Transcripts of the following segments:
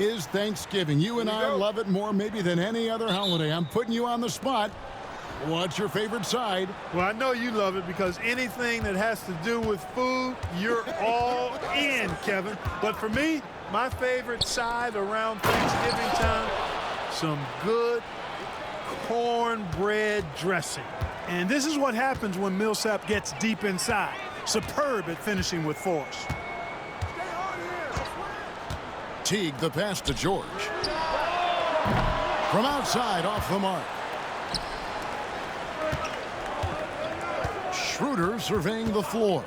Is Thanksgiving. You and I love it more maybe than any other holiday. I'm putting you on the spot. What's your favorite side? Well, I know you love it because anything that has to do with food, you're all in, Kevin. But for me, my favorite side around Thanksgiving time, some good cornbread dressing. And this is what happens when Millsap gets deep inside. Superb at finishing with force. Teague, the pass to George. From outside, off the mark. Schroeder surveying the floor.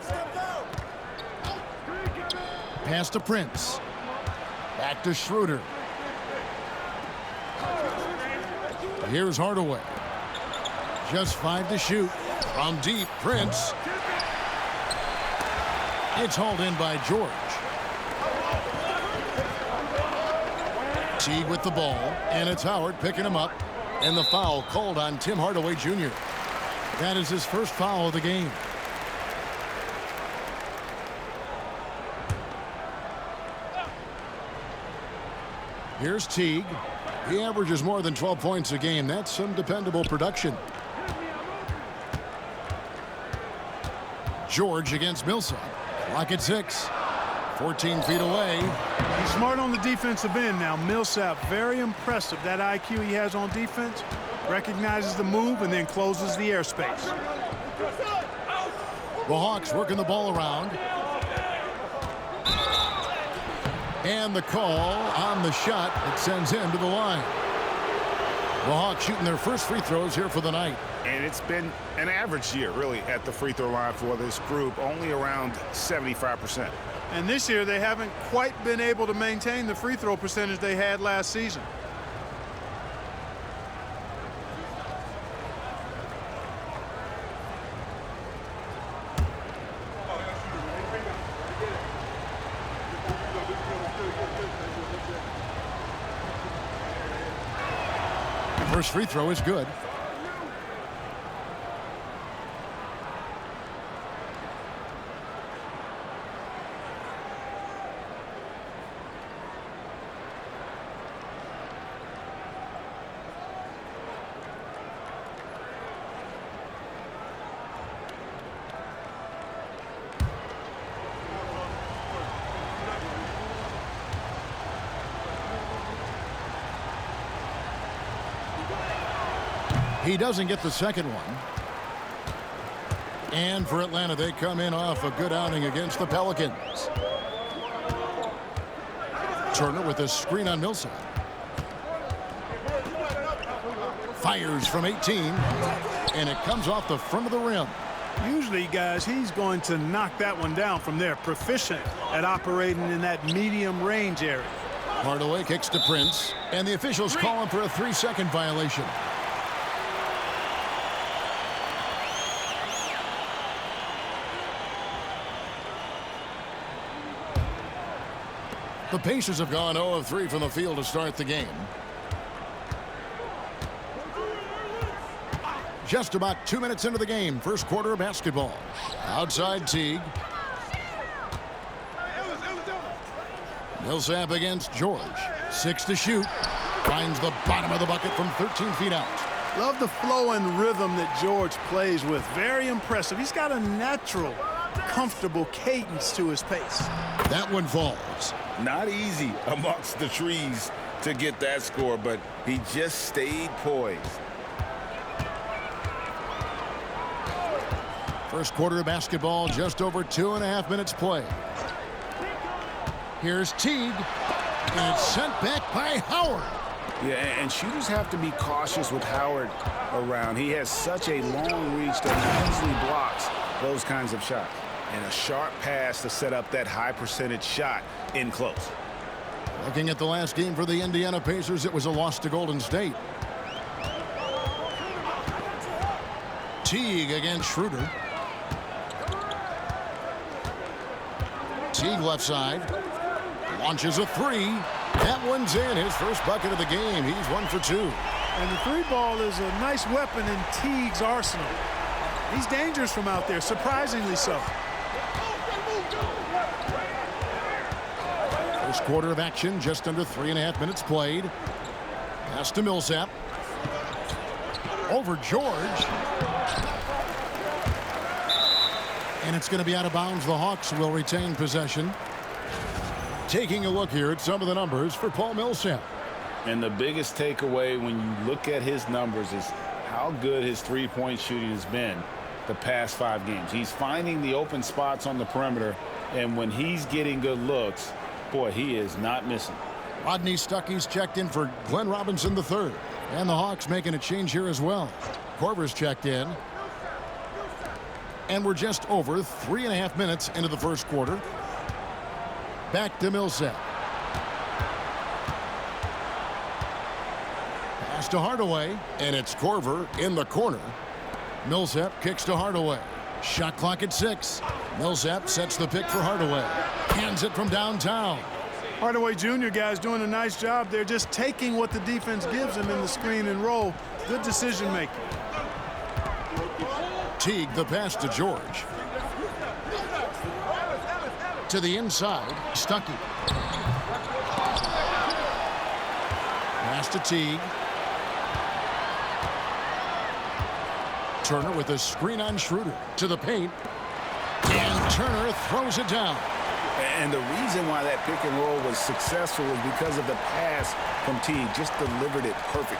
Pass to Prince. Back to Schroeder. Here's Hardaway. Just 5 to shoot. From deep, Prince. It's hauled in by George. Teague with the ball, and it's Howard picking him up. And the foul called on Tim Hardaway Jr. That is his first foul of the game. Here's Teague. He averages more than 12 points a game. That's some dependable production. George against Millsap. Clock at 6. 14 feet away. He's smart on the defensive end now. Millsap, very impressive. That IQ he has on defense, recognizes the move and then closes the airspace. The Hawks working the ball around. And the call on the shot that sends him to the line. The Hawks shooting their first free throws here for the night. And it's been an average year, really, at the free throw line for this group, only around 75%. And this year, they haven't quite been able to maintain the free throw percentage they had last season. First free throw is good. He doesn't get the second one. And for Atlanta, they come in off a good outing against the Pelicans. Turner with a screen on Millsap. Fires from 18. And it comes off the front of the rim. Usually, guys, he's going to knock that one down from there. Proficient at operating in that medium range area. Hardaway kicks to Prince. And the officials call him for a 3-second violation. The Pacers have gone 0 of 3 from the field to start the game. Just about 2 minutes into the game. First quarter of basketball. Outside Teague. Millsap against George. 6 to shoot. Finds the bottom of the bucket from 13 feet out. Love the flow and rhythm that George plays with. Very impressive. He's got a natural, comfortable cadence to his pace. That one falls. Not easy amongst the trees to get that score, but he just stayed poised. First quarter of basketball, just over 2.5 minutes play. Here's Teague, and it's sent back by Howard. Yeah, and shooters have to be cautious with Howard around. He has such a long reach that he easily blocks those kinds of shots. And a sharp pass to set up that high percentage shot in close. Looking at the last game for the Indiana Pacers, it was a loss to Golden State. Teague against Schroeder. Teague left side. Launches a 3. That one's in. His first bucket of the game. He's 1 for 2. And the 3 ball is a nice weapon in Teague's arsenal. He's dangerous from out there, surprisingly so. First quarter of action, just under 3.5 minutes played. Pass to Millsap. Over George. And it's going to be out of bounds. The Hawks will retain possession. Taking a look here at some of the numbers for Paul Millsap. And the biggest takeaway when you look at his numbers is how good his three-point shooting has been the past 5 games. He's finding the open spots on the perimeter, and when he's getting good looks, boy, he is not missing. Rodney Stuckey's checked in for Glenn Robinson III. And the Hawks making a change here as well. Korver's checked in. And we're just over 3.5 minutes into the first quarter. Back to Millsap. Pass to Hardaway. And it's Korver in the corner. Millsap kicks to Hardaway. Shot clock at 6. Millsap sets the pick for Hardaway. Hands it from downtown. Hardaway Jr. guys doing a nice job. They're just taking what the defense gives them in the screen and roll. Good decision making. Teague the pass to George. To the inside, Stuckey. Pass to Teague. Turner with a screen on Schroeder. To the paint. And Turner throws it down. And the reason why that pick and roll was successful was because of the pass from Teague. Just delivered it perfectly.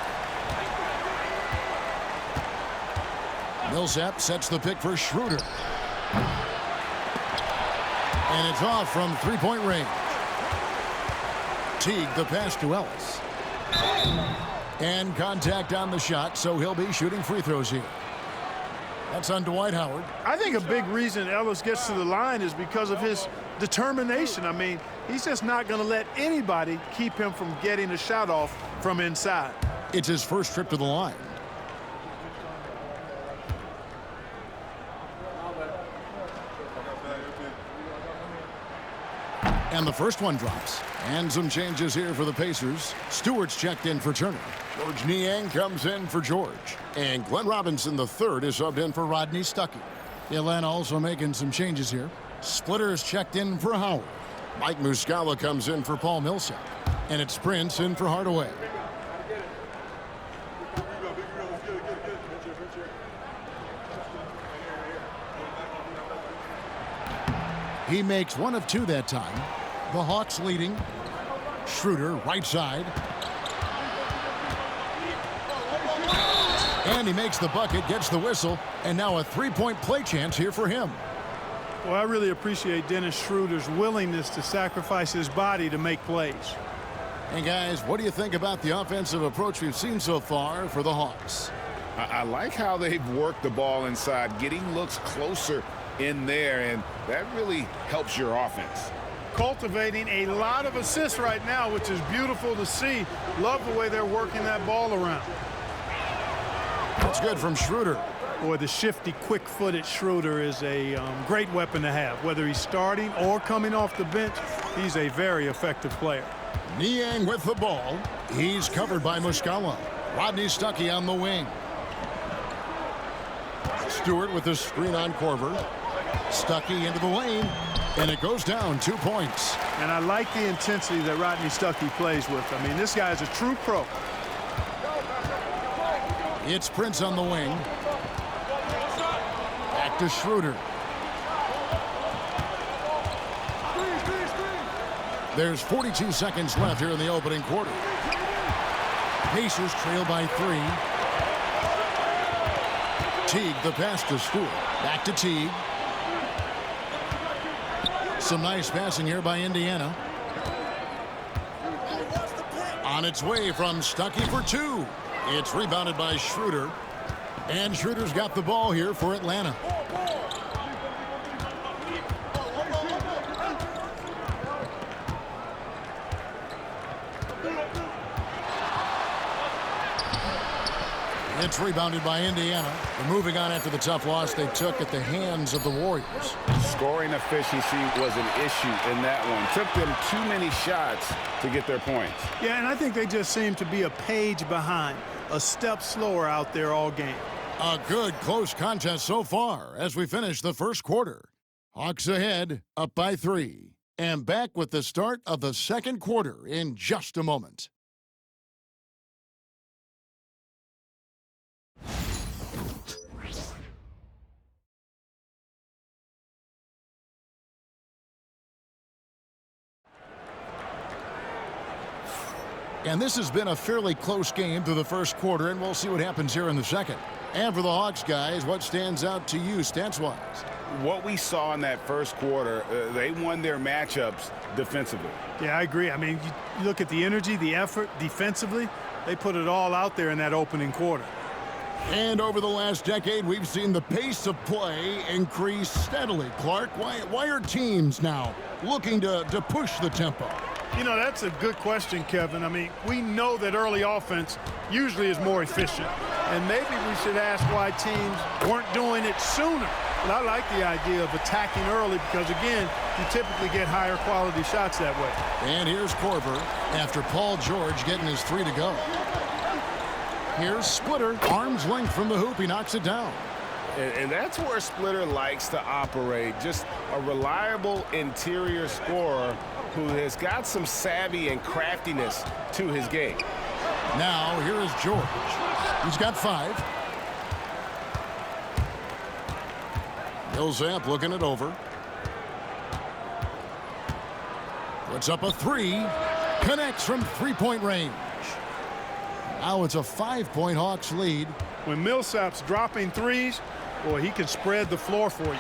Millsap sets the pick for Schroeder. And it's off from three-point range. Teague the pass to Ellis. And contact on the shot, so he'll be shooting free throws here. That's on Dwight Howard. I think a big reason Ellis gets to the line is because of his determination. I mean, he's just not going to let anybody keep him from getting a shot off from inside. It's his first trip to the line. And the first one drops. And some changes here for the Pacers. Stewart's checked in for Turner. George Niang comes in for George. And Glenn Robinson III is subbed in for Rodney Stuckey. Atlanta also making some changes here. Splitter is checked in for Howard. Mike Muscala comes in for Paul Millsap. And it's Prince in for Hardaway. He makes 1 of 2 that time. The Hawks leading. Schroeder, right side. And he makes the bucket, gets the whistle, and now a three-point play chance here for him. Well, I really appreciate Dennis Schroeder's willingness to sacrifice his body to make plays. And guys, what do you think about the offensive approach we've seen so far for the Hawks? I like how they've worked the ball inside, getting looks closer in there, and that really helps your offense. Cultivating a lot of assists right now, which is beautiful to see. Love the way they're working that ball around. That's good from Schroeder. Boy, the shifty, quick-footed Schroeder is a great weapon to have. Whether he's starting or coming off the bench, he's a very effective player. Niang with the ball. He's covered by Muscala. Rodney Stuckey on the wing. Stewart with the screen on Korver. Stuckey into the lane, and it goes down 2 points. And I like the intensity that Rodney Stuckey plays with. I mean, this guy's a true pro. It's Prince on the wing. Back to Schroeder. There's 42 seconds left here in the opening quarter. Pacers trail by 3. Teague the pass to Stewart. Back to Teague. Some nice passing here by Indiana. On its way from Stuckey for 2. It's rebounded by Schroeder. And Schroeder's got the ball here for Atlanta. It's rebounded by Indiana. They're moving on after the tough loss they took at the hands of the Warriors. Scoring efficiency was an issue in that one. Took them too many shots to get their points. Yeah, and I think they just seem to be a page behind, a step slower out there all game. A good close contest so far as we finish the first quarter. Hawks ahead, up by 3. And back with the start of the second quarter in just a moment. And this has been a fairly close game through the first quarter, and we'll see what happens here in the second. And for the Hawks, guys, what stands out to you stats-wise? What we saw in that first quarter, they won their matchups defensively. Yeah, I agree. I mean, you look at the energy, the effort defensively, they put it all out there in that opening quarter. And over the last decade, we've seen the pace of play increase steadily. Clark, why are teams now looking to push the tempo? You know, that's a good question, Kevin. I mean, we know that early offense usually is more efficient. And maybe we should ask why teams weren't doing it sooner. But I like the idea of attacking early because, again, you typically get higher quality shots that way. And here's Korver after Paul George getting his 3 to go. Here's Splitter, arm's length from the hoop. He knocks it down. And that's where Splitter likes to operate, just a reliable interior scorer who has got some savvy and craftiness to his game. Now, here is George. He's got 5. Millsap looking it over. Puts up a 3. Connects from three-point range. Now it's a 5-point Hawks lead. When Millsap's dropping threes, boy, he can spread the floor for you.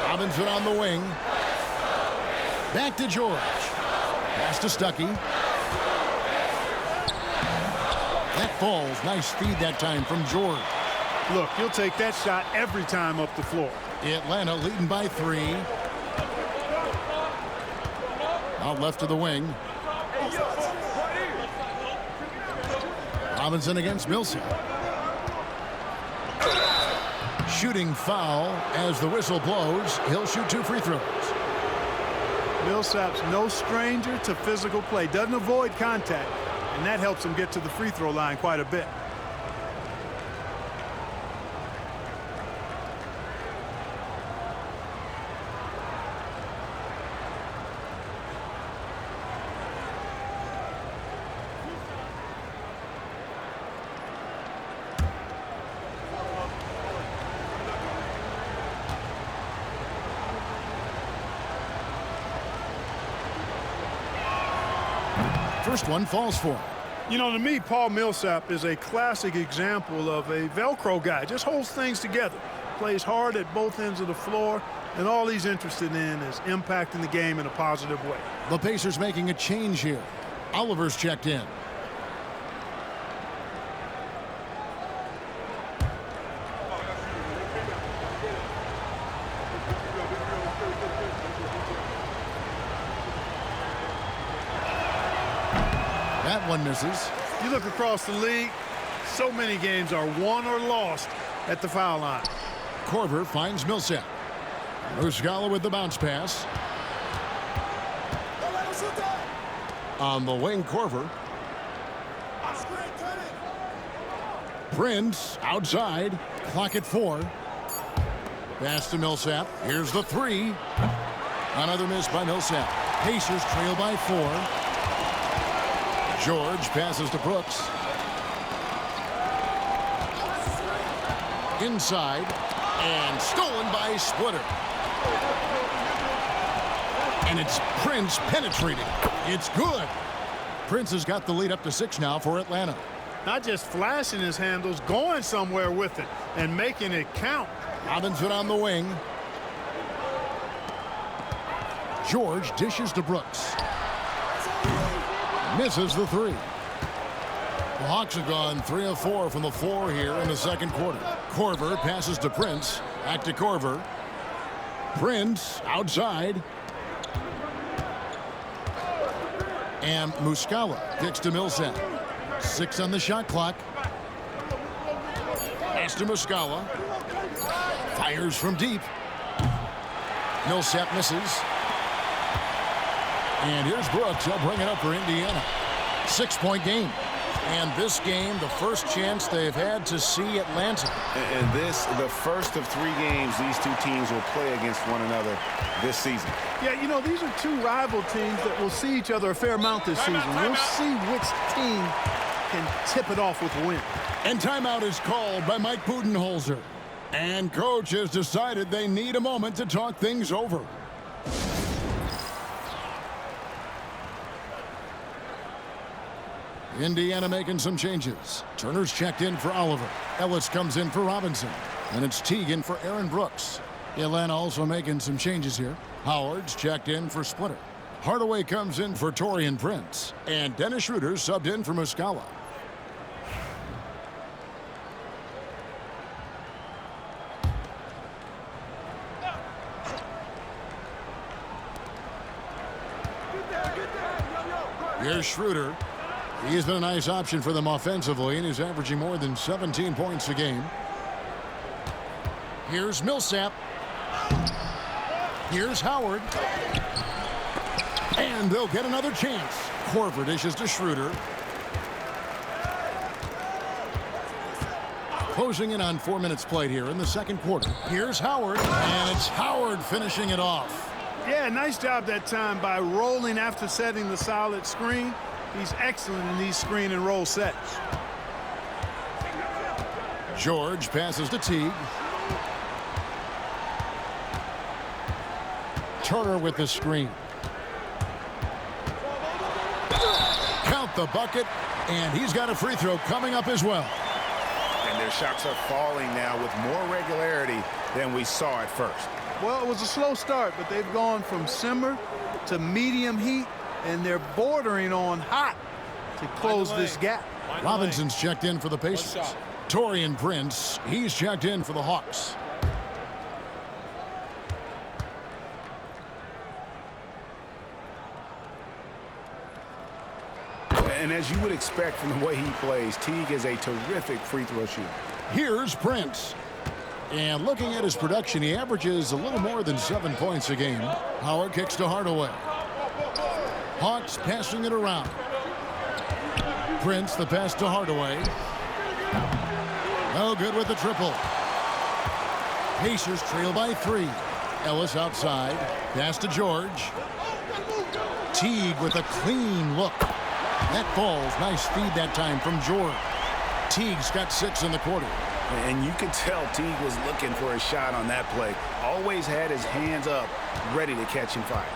Robinson on the wing. Back to George. Pass to Stuckey. That falls. Nice feed that time from George. Look, he'll take that shot every time up the floor. Atlanta leading by 3. Out left to the wing. Robinson against Millsap. Shooting foul as the whistle blows. He'll shoot 2 free throws. Millsap's no stranger to physical play. Doesn't avoid contact, and that helps him get to the free throw line quite a bit. First one falls for him. You know, to me, Paul Millsap is a classic example of a Velcro guy. Just holds things together. Plays hard at both ends of the floor, and all he's interested in is impacting the game in a positive way. The Pacers making a change here. Oliver's checked in. That one misses. You look across the league, so many games are won or lost at the foul line. Korver finds Millsap. Muscala with the bounce pass. On the wing, Korver. Prince outside. Clock at 4. Pass to Millsap. Here's the 3. Another miss by Millsap. Pacers trail by 4. George passes to Brooks. Inside. And stolen by Splitter. And it's Prince penetrating. It's good. Prince has got the lead up to 6 now for Atlanta. Not just flashing his handles, going somewhere with it and making it count. Robinson on the wing. George dishes to Brooks. Misses the 3. The Hawks have gone 3 of 4 from the floor here in the second quarter. Korver passes to Prince. Back to Korver. Prince outside. And Muscala kicks to Millsap. 6 on the shot clock. Pass to Muscala. Fires from deep. Millsap misses. And here's Brooks. He'll bring it up for Indiana. 6-point game. And this game, the first chance they've had to see Atlanta. And this, the first of 3 games these two teams will play against one another this season. Yeah, you know, these are 2 rival teams that will see each other a fair amount this season. We'll see which team can tip it off with a win. And timeout is called by Mike Budenholzer. And coach has decided they need a moment to talk things over. Indiana making some changes. Turner's checked in for Oliver. Ellis comes in for Robinson. And it's Teague in for Aaron Brooks. Atlanta also making some changes here. Howard's checked in for Splitter. Hardaway comes in for Taurean Prince. And Dennis Schroeder subbed in for Muscala. Here's Schroeder. He's been a nice option for them offensively, and he's averaging more than 17 points a game. Here's Millsap. Here's Howard. And they'll get another chance. Korver dishes to Schroeder. Closing in on 4 minutes played here in the second quarter. Here's Howard, and it's Howard finishing it off. Yeah, nice job that time by rolling after setting the solid screen. He's excellent in these screen and roll sets. George passes to Teague. Turner with the screen. Count the bucket, and he's got a free throw coming up as well. And their shots are falling now with more regularity than we saw at first. Well, it was a slow start, but they've gone from simmer to medium heat, and they're bordering on hot to close this gap. Robinson's checked in for the Pacers. Taurean Prince, he's checked in for the Hawks. And as you would expect from the way he plays, Teague is a terrific free throw shooter. Here's Prince. And looking at his production, he averages a little more than 7 points a game. Howard kicks to Hardaway. Hawks passing it around. Prince, the pass to Hardaway. No good with the triple. Pacers trail by 3. Ellis outside. Pass to George. Teague with a clean look. That falls. Nice feed that time from George. Teague's got 6 in the quarter. And you can tell Teague was looking for a shot on that play. Always had his hands up, ready to catch and fire.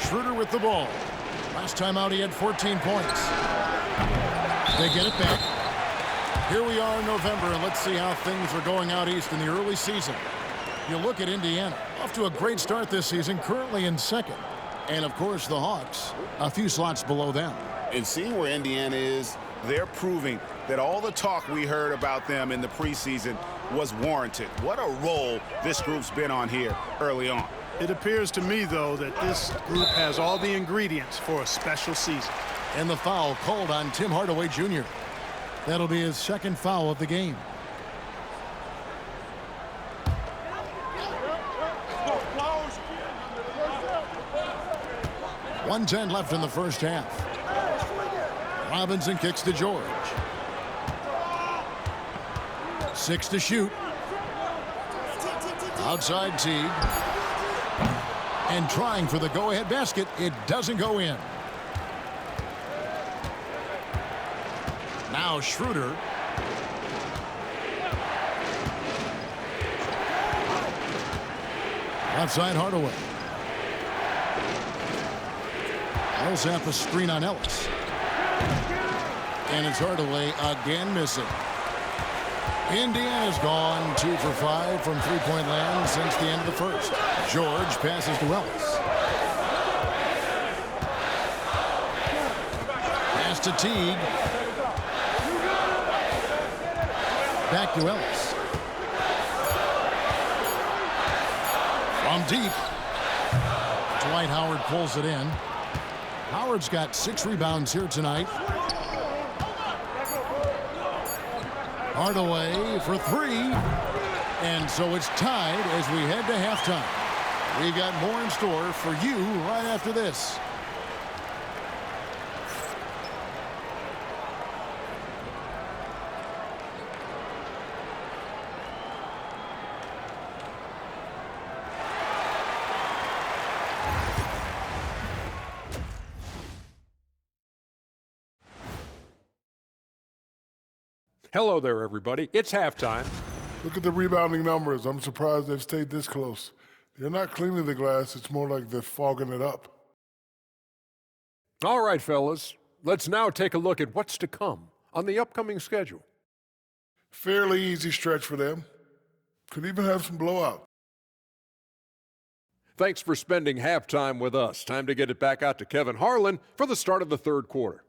Schroeder with the ball. Last time out, he had 14 points. They get it back. Here we are in November, and let's see how things are going out east in the early season. You look at Indiana, off to a great start this season, currently in second. And, of course, the Hawks, a few slots below them. And seeing where Indiana is, they're proving that all the talk we heard about them in the preseason was warranted. What a role this group's been on here early on. It appears to me, though, that this group has all the ingredients for a special season. And the foul called on Tim Hardaway Jr. That'll be his second foul of the game. .110 left in the first half. Robinson kicks to George. 6 to shoot. Outside Teague. And trying for the go-ahead basket. It doesn't go in. Now Schroeder. Outside Hardaway. Millsap a screen on Ellis. And it's Hardaway again missing. Indiana's gone 2 for 5 from three-point land since the end of the first. George passes to Ellis. Pass to Teague. Back to Ellis. From deep. Dwight Howard pulls it in. Howard's got 6 rebounds here tonight. Hardaway for 3. And so it's tied as we head to halftime. We got more in store for you right after this. Hello there, everybody. It's halftime. Look at the rebounding numbers. I'm surprised they've stayed this close. They're not cleaning the glass. It's more like they're fogging it up. All right, fellas. Let's now take a look at what's to come on the upcoming schedule. Fairly easy stretch for them. Could even have some blowout. Thanks for spending halftime with us. Time to get it back out to Kevin Harlan for the start of the third quarter.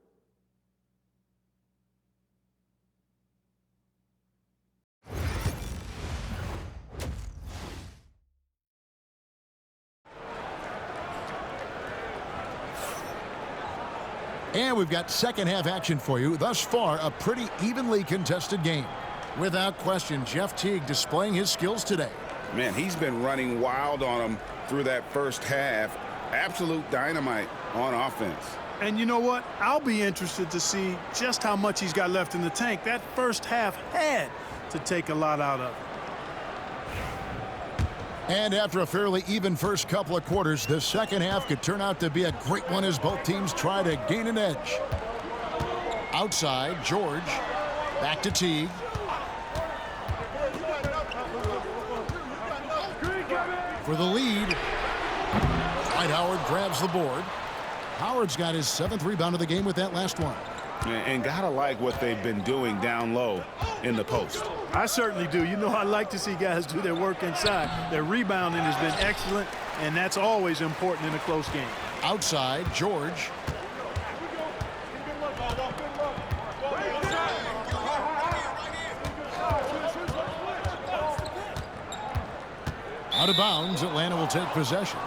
And we've got second half action for you. Thus far, a pretty evenly contested game. Without question, Jeff Teague displaying his skills today. Man, he's been running wild on them through that first half. Absolute dynamite on offense. And you know what? I'll be interested to see just how much he's got left in the tank. That first half had to take a lot out of it. And after a fairly even first couple of quarters, the second half could turn out to be a great one as both teams try to gain an edge. Outside, George. Back to Teague. For the lead. Dwight Howard grabs the board. Howard's got his 7th rebound of the game with that last one. And gotta like what they've been doing down low in the post. I certainly do. You know, I like to see guys do their work inside. Their rebounding has been excellent, and that's always important in a close game. Outside, George. Out of bounds, Atlanta will take possession.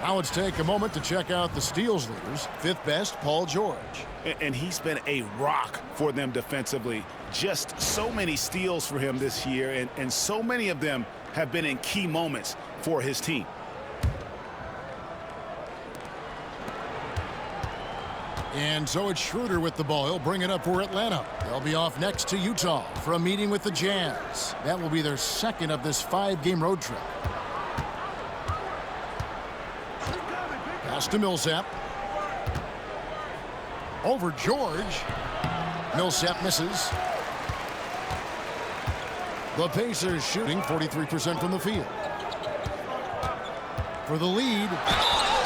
Now let's take a moment to check out the steals leaders. 5th best, Paul George. And he's been a rock for them defensively. Just so many steals for him this year, and so many of them have been in key moments for his team. And so it's Schroeder with the ball. He'll bring it up for Atlanta. They'll be off next to Utah for a meeting with the Jazz. That will be their second of this 5-game road trip. Pass to Millsap. Over George. Millsap misses. The Pacers shooting 43% from the field. For the lead.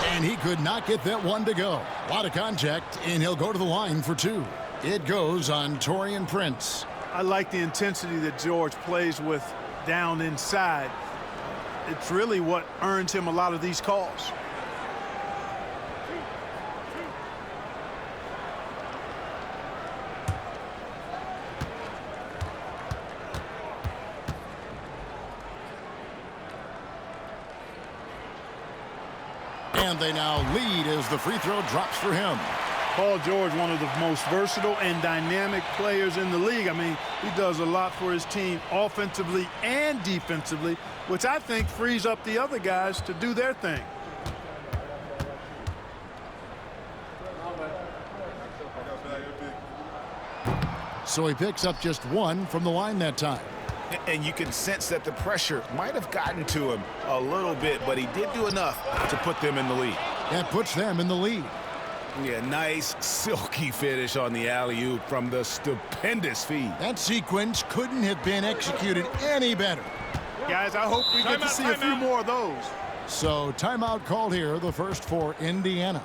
And he could not get that one to go. A lot of contact, and he'll go to the line for 2. It goes on Taurean Prince. I like the intensity that George plays with down inside. It's really what earns him a lot of these calls. And they now lead as the free throw drops for him. Paul George, one of the most versatile and dynamic players in the league. I mean, he does a lot for his team offensively and defensively, which I think frees up the other guys to do their thing. So he picks up just 1 from the line that time. And you can sense that the pressure might have gotten to him a little bit, but he did do enough to put them in the lead. That puts them in the lead. Yeah, nice silky finish on the alley-oop from the stupendous feed. That sequence couldn't have been executed any better. Guys, I hope we get to see a few more of those. So timeout called here, the first for Indiana.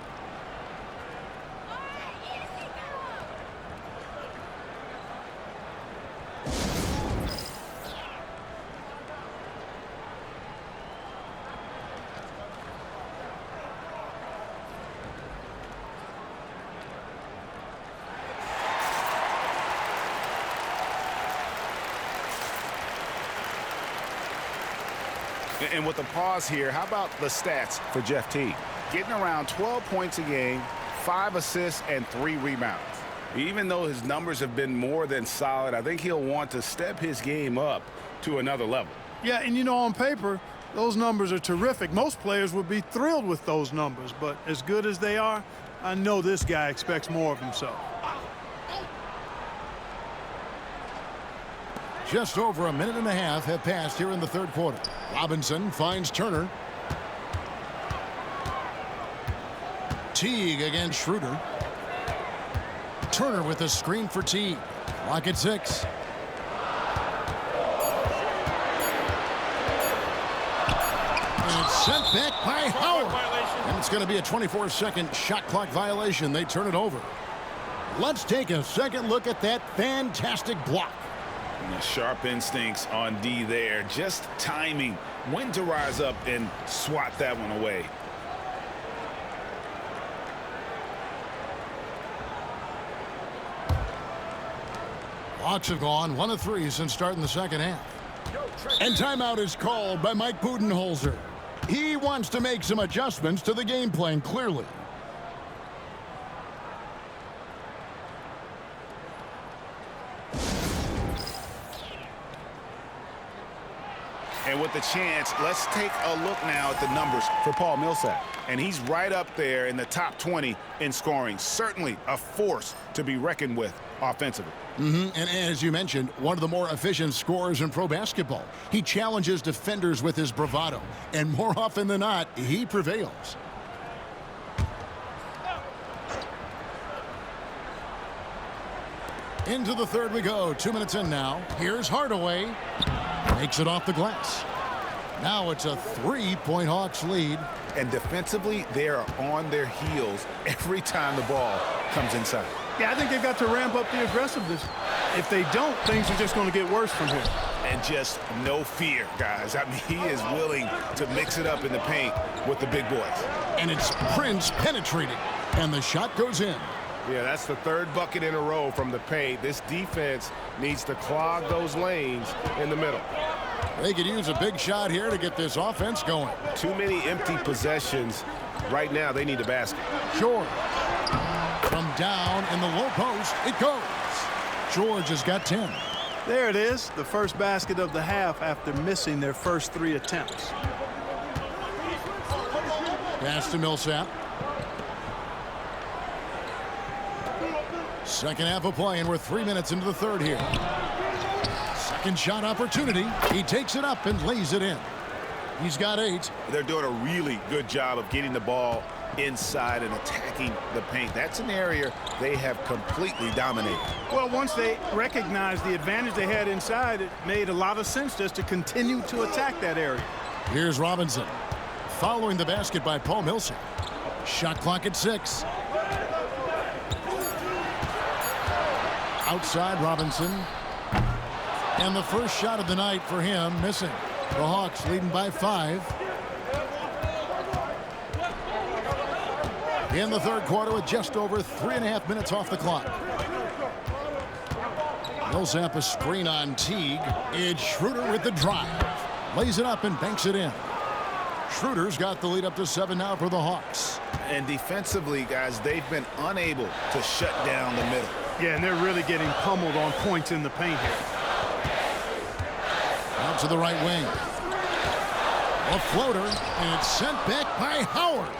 And with the pause here, how about the stats for Jeff Teague? Getting around 12 points a game, 5 assists, and 3 rebounds. Even though his numbers have been more than solid, I think he'll want to step his game up to another level. Yeah, and you know, on paper, those numbers are terrific. Most players would be thrilled with those numbers, but as good as they are, I know this guy expects more of himself. Just over a minute and a half have passed here in the third quarter. Robinson finds Turner. Teague against Schroeder. Turner with a screen for Teague. Clock at 6. And it's sent back by Howard. And it's going to be a 24-second shot clock violation. They turn it over. Let's take a second look at that fantastic block. And the sharp instincts on D there. Just timing when to rise up and swat that one away. Hawks have gone 1 of 3 since starting the second half. And timeout is called by Mike Budenholzer. He wants to make some adjustments to the game plan, clearly. And with the chance, let's take a look now at the numbers for Paul Millsap. And he's right up there in the top 20 in scoring. Certainly a force to be reckoned with offensively. And as you mentioned, one of the more efficient scorers in pro basketball. He challenges defenders with his bravado. And more often than not, he prevails. Into the third we go. 2 minutes in now. Here's Hardaway. Makes it off the glass. Now it's a 3-point Hawks lead. And defensively, they are on their heels every time the ball comes inside. Yeah, I think they've got to ramp up the aggressiveness. If they don't, things are just going to get worse from here. And just no fear, guys. I mean, he is willing to mix it up in the paint with the big boys. And it's Prince penetrating. And the shot goes in. Yeah, that's the third bucket in a row from the paint. This defense needs to clog those lanes in the middle. They could use a big shot here to get this offense going. Too many empty possessions. Right now, they need a basket. George. From down in the low post, it goes. George has got 10. There it is, the first basket of the half after missing their first 3 attempts. Pass to Millsap. Second half of play, and we're 3 minutes into the third here. Second shot opportunity. He takes it up and lays it in. He's got 8. They're doing a really good job of getting the ball inside and attacking the paint. That's an area they have completely dominated. Well, once they recognized the advantage they had inside, it made a lot of sense just to continue to attack that area. Here's Robinson. Following the basket by Paul Millsap. Shot clock at 6. Outside Robinson. And the first shot of the night for him missing. The Hawks leading by 5. In the third quarter with just over 3.5 minutes off the clock. Millsap a screen on Teague. It's Schroeder with the drive. Lays it up and banks it in. Schroeder's got the lead up to 7 now for the Hawks. And defensively, guys, they've been unable to shut down the middle. Yeah, and they're really getting pummeled on points in the paint here. Out to the right wing. A floater, and it's sent back by Howard.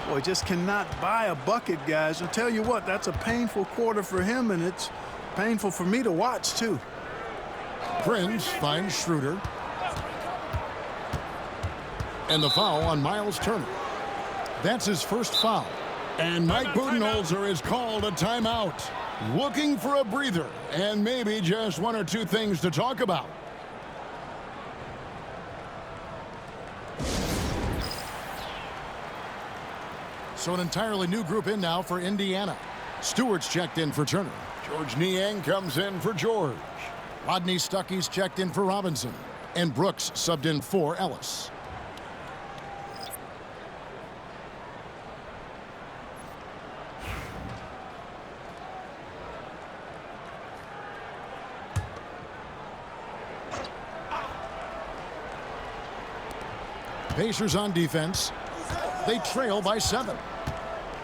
Boy, just cannot buy a bucket, guys. I'll tell you what, that's a painful quarter for him, and it's painful for me to watch, too. Prince finds Schroeder. And the foul on Miles Turner. That's his first foul. And Mike Budenholzer is called a timeout. Looking for a breather and maybe just 1 or 2 things to talk about. So an entirely new group in now for Indiana. Stewart's checked in for Turner. George Niang comes in for George. Rodney Stuckey's checked in for Robinson. And Brooks subbed in for Ellis. Pacers on defense. They trail by 7.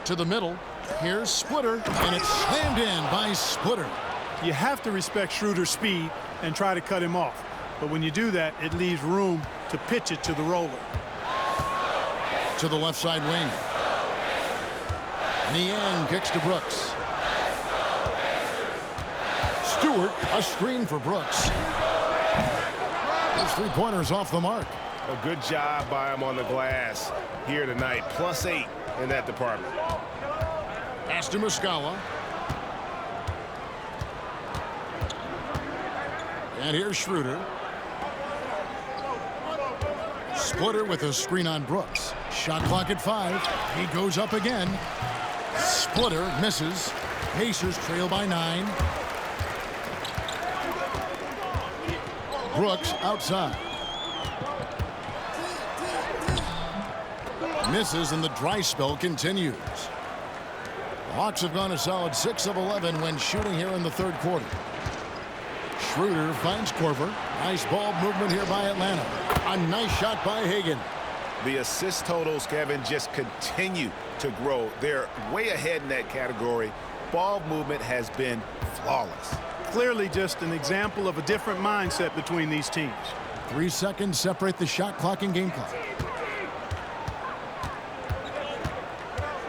To the middle. Here's Splitter, and it's slammed in by Splitter. You have to respect Schroeder's speed and try to cut him off. But when you do that, it leaves room to pitch it to the roller. To the left side wing. Niang kicks to Brooks. Stewart, a screen for Brooks. Those 3-pointers off the mark. A good job by him on the glass here tonight. +8 in that department. Pass to Muscala. And here's Schroeder. Splitter with a screen on Brooks. Shot clock at 5. He goes up again. Splitter misses. Pacers trail by 9. Brooks outside. Misses, and the dry spell continues. The Hawks have gone a solid 6 of 11 when shooting here in the third quarter. Schroeder finds Korver. Nice ball movement here by Atlanta. A nice shot by Hagan. The assist totals, Kevin, just continue to grow. They're way ahead in that category. Ball movement has been flawless. Clearly just an example of a different mindset between these teams. 3 seconds separate the shot clock and game clock.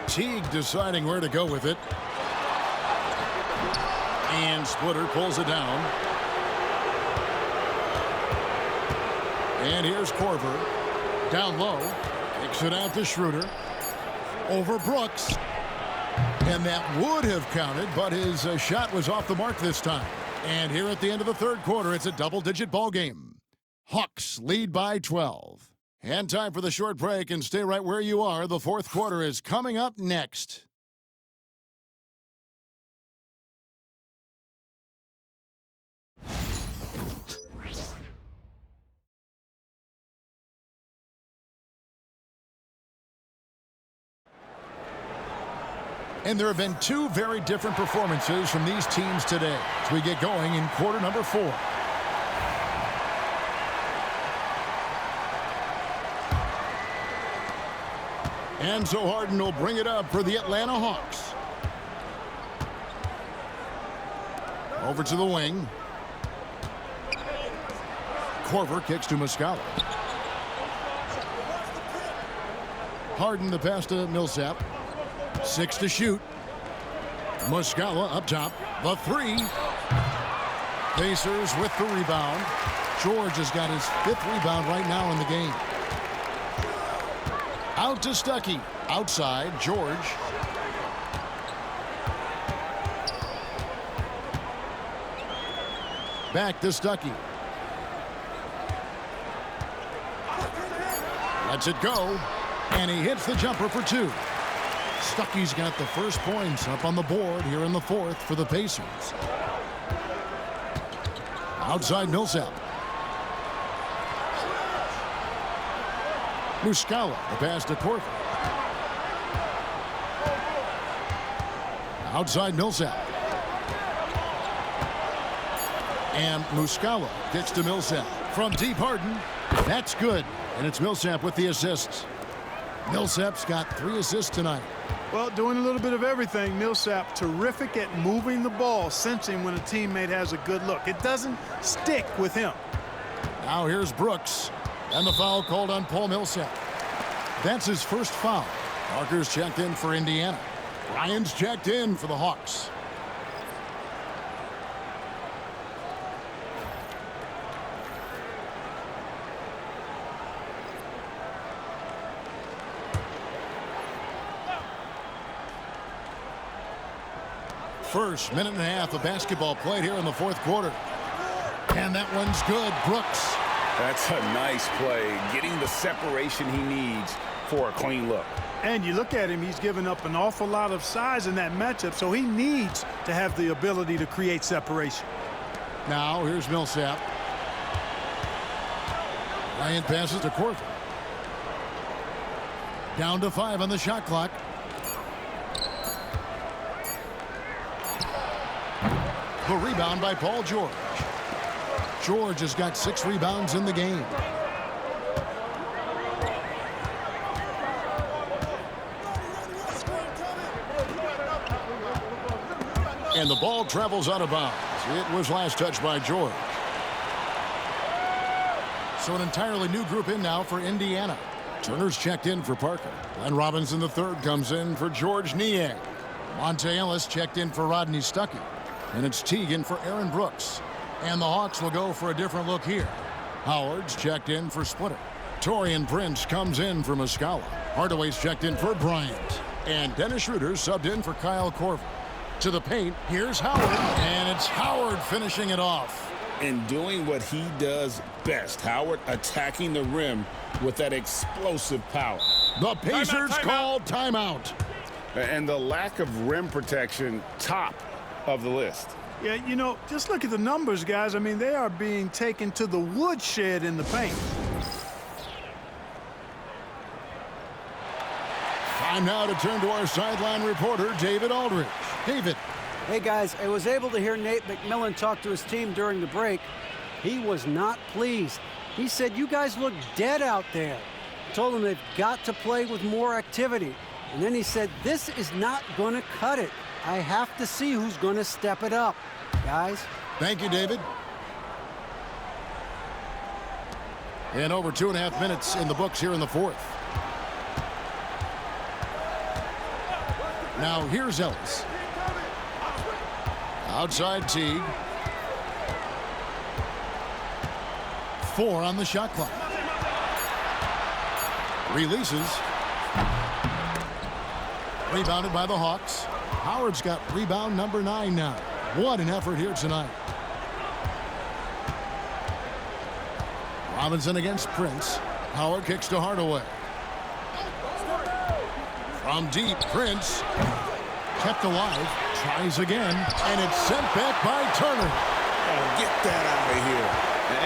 Teague deciding where to go with it. And Splitter pulls it down. And here's Korver. Down low. Kicks it out to Schroeder. Over Brooks. And that would have counted, but his shot was off the mark this time. And here at the end of the third quarter, it's a double-digit ball game. Hawks lead by 12. And time for the short break, and stay right where you are. The fourth quarter is coming up next. And there have been 2 very different performances from these teams today as we get going in quarter number 4. Enzo Harden will bring it up for the Atlanta Hawks. Over to the wing. Korver kicks to Muscala. Harden the pass to Millsap. 6 to shoot. Muscala up top. The 3. Pacers with the rebound. George has got his 5th rebound right now in the game. Out to Stuckey. Outside, George. Back to Stuckey. Lets it go. And he hits the jumper for 2. Stuckey's got the first points up on the board here in the fourth for the Pacers. Outside Millsap. Muscala, the pass to Korver. Outside Millsap. And Muscala gets to Millsap. From deep, Harden. That's good. And it's Millsap with the assists. Millsap's got 3 assists tonight. Well, doing a little bit of everything. Millsap terrific at moving the ball, sensing when a teammate has a good look. It doesn't stick with him. Now here's Brooks. And the foul called on Paul Millsap. That's his first foul. Parker's checked in for Indiana. Ryan's checked in for the Hawks. First minute and a half of basketball played here in the fourth quarter. And that one's good. Brooks. That's a nice play, getting the separation he needs for a clean look. And you look at him, he's given up an awful lot of size in that matchup, so he needs to have the ability to create separation. Now here's Millsap. Ryan passes to Korver. Down to 5 on the shot clock. The rebound by Paul George. George has got 6 rebounds in the game. And the ball travels out of bounds. It was last touched by George. So an entirely new group in now for Indiana. Turner's checked in for Parker. Glenn Robinson III comes in for George Niang. Monte Ellis checked in for Rodney Stuckey. And it's Teague in for Aaron Brooks. And the Hawks will go for a different look here. Howard's checked in for Splitter. Taurean Prince comes in for Muscala. Hardaway's checked in for Bryant. And Dennis Schroeder subbed in for Kyle Korver. To the paint, here's Howard. And it's Howard finishing it off. and doing what he does best. Howard attacking the rim with that explosive power. The Pacers call timeout. And the lack of rim protection, top of the list. Yeah, you know, just look at the numbers, guys. I mean, they are being taken to the woodshed in the paint. Time now to turn to our sideline reporter, David Aldridge. David. Hey, guys, I was able to hear Nate McMillan talk to his team during the break. He was not pleased. He said, you guys look dead out there. I told him they've got to play with more activity. And then he said, this is not going to cut it. I have to see who's going to step it up. Guys. Thank you, David. And over 2.5 minutes in the books here in the fourth. Now here's Ellis. Outside Teague. 4 on the shot clock. Releases. Rebounded by the Hawks. Howard's got rebound number 9 now. What an effort here tonight. Robinson against Prince. Howard kicks to Hardaway. From deep, Prince kept alive. Tries again, and it's sent back by Turner. Oh, get that out of here.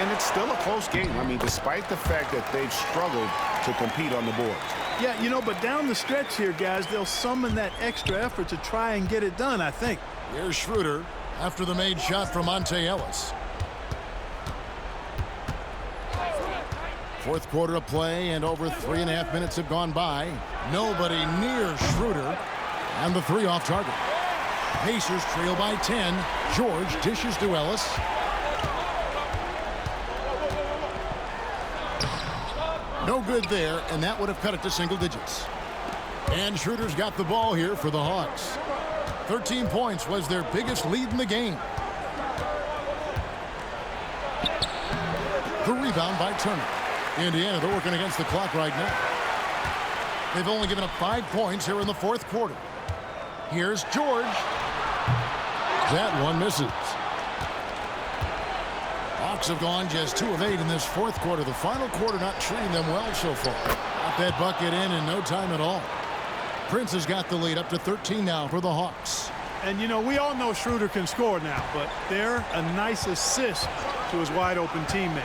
And it's still a close game. I mean, despite the fact that they've struggled to compete on the boards. Yeah, you know, but down the stretch here, guys, they'll summon that extra effort to try and get it done, I think. Here's Schroeder after the made shot from Monte Ellis. Fourth quarter of play, and over 3.5 minutes have gone by. Nobody near Schroeder, and the 3 off target. Pacers trail by 10. George dishes to Ellis. No good there, and that would have cut it to single digits. And Schroeder's got the ball here for the Hawks. 13 points was their biggest lead in the game. The rebound by Turner. Indiana, they're working against the clock right now. They've only given up 5 points here in the fourth quarter. Here's George. That one misses. Hawks have gone just 2 of 8 in this fourth quarter. The final quarter not treating them well so far. Got that bucket in no time at all. Prince has got the lead up to 13 now for the Hawks. And, you know, we all know Schroeder can score now, but they're a nice assist to his wide-open teammate.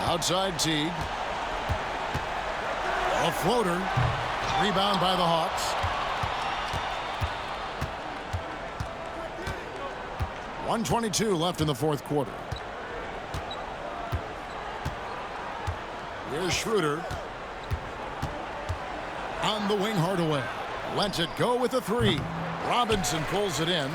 Outside Teague. A floater. Rebound by the Hawks. 1:22 left in the fourth quarter. Here's Schroeder. On the wing, Hardaway. Lets it go with a 3. Robinson pulls it in.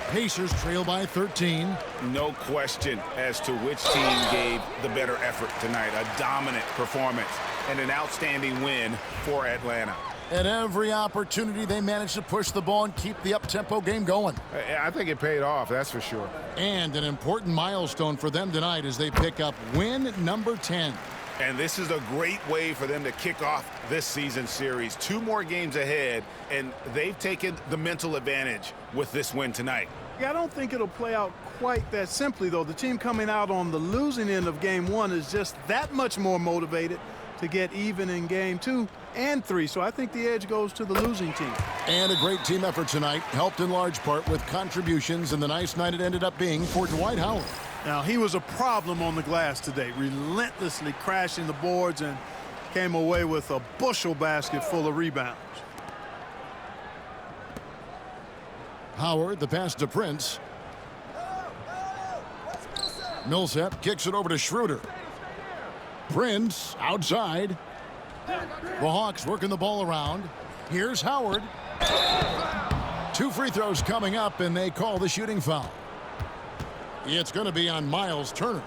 Pacers trail by 13. No question as to which team gave the better effort tonight. A dominant performance and an outstanding win for Atlanta. At every opportunity, they managed to push the ball and keep the up-tempo game going. I think it paid off, that's for sure. And an important milestone for them tonight as they pick up win number 10. And this is a great way for them to kick off this season series. 2 more games ahead, and they've taken the mental advantage with this win tonight. Yeah, I don't think it'll play out quite that simply, though. The team coming out on the losing end of game 1 is just that much more motivated to get even in game 2 and 3. So I think the edge goes to the losing team. And a great team effort tonight, helped in large part with contributions, and the nice night it ended up being for Dwight Howard. Now, he was a problem on the glass today, relentlessly crashing the boards and came away with a bushel basket full of rebounds. Howard, the pass to Prince. Millsap kicks it over to Schroeder. Prince outside. The Hawks working the ball around. Here's Howard. 2 free throws coming up, and they call the shooting foul. It's going to be on Miles Turner.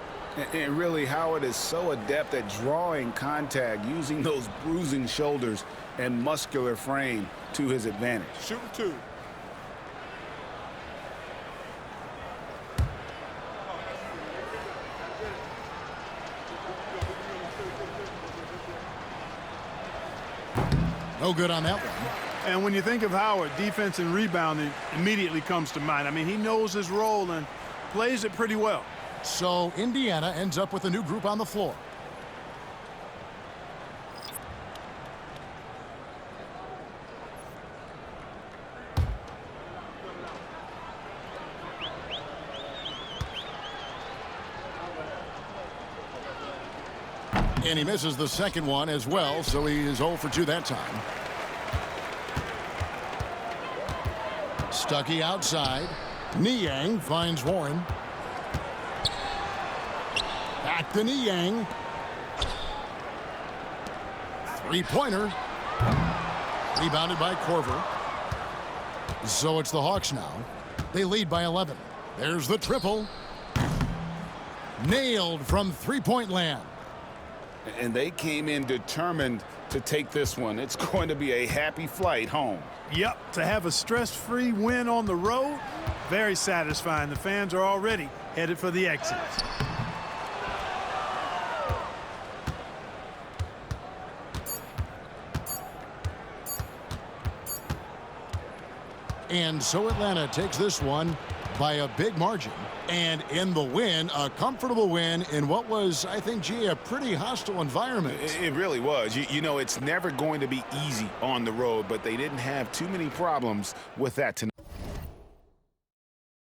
And really, Howard is so adept at drawing contact, using those bruising shoulders and muscular frame to his advantage. Shooting 2. No good on that one. And when you think of Howard, defense and rebounding immediately comes to mind. I mean, he knows his role and plays it pretty well. So Indiana ends up with a new group on the floor. And he misses the second one as well, so he is 0 for 2 that time. Stuckey outside. Niang finds Warren. Back to Niang. Three-pointer. Rebounded by Korver. So it's the Hawks now. They lead by 11. There's the triple. Nailed from three-point land. And they came in determined to take this one. It's going to be a happy flight home. Yep, to have a stress-free win on the road, very satisfying. The fans are already headed for the exits. And so Atlanta takes this one by a big margin. And in the win, a comfortable win in what was, I think, G, a pretty hostile environment. It really was. You know, it's never going to be easy on the road, but they didn't have too many problems with that tonight.